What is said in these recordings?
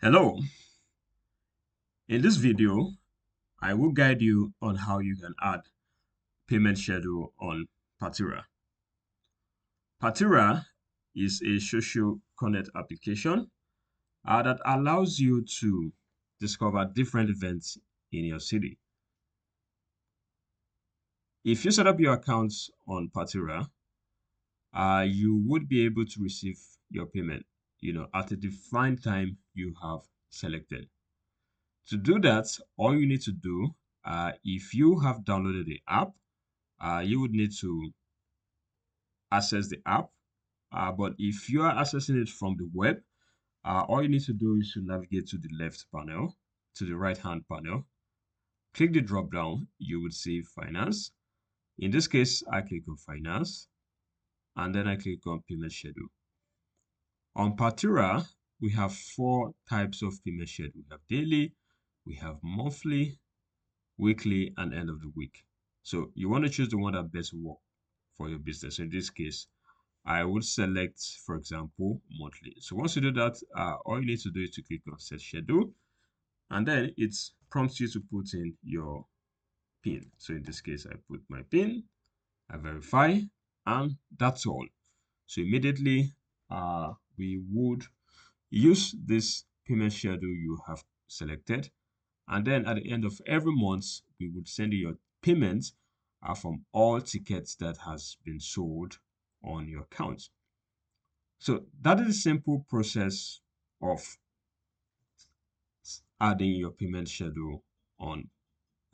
Hello, in this video, I will guide you on how you can add payment schedule on Partyra. Partyra is a social connect application that allows you to discover different events in your city. If you set up your accounts on Partyra, you would be able to receive your payment, at a defined time you have selected. To do that, all you need to do, if you have downloaded the app, you would need to access the app. But if you are accessing it from the web, all you need to do is to navigate to the left panel, to the right hand panel, click the drop down, you would see finance. In this case, I click on finance and then I click on payment schedule. On Partyra, we have four types of payment schedule. We have daily, we have monthly, weekly, and end of the week. So you want to choose the one that best work for your business. In this case, I would select, for example, monthly. So once you do that, all you need to do is to click on set schedule, and then it prompts you to put in your PIN. So in this case, I put my PIN, I verify, and that's all. So immediately, we would use this payment schedule you have selected, and then at the end of every month, we would send you your payments from all tickets that has been sold on your account. So that is a simple process of adding your payment schedule on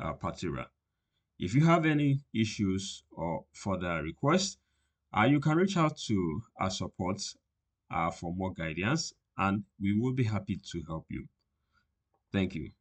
Partyra. If you have any issues or further requests, you can reach out to our support for more guidance, and we will be happy to help you. Thank you.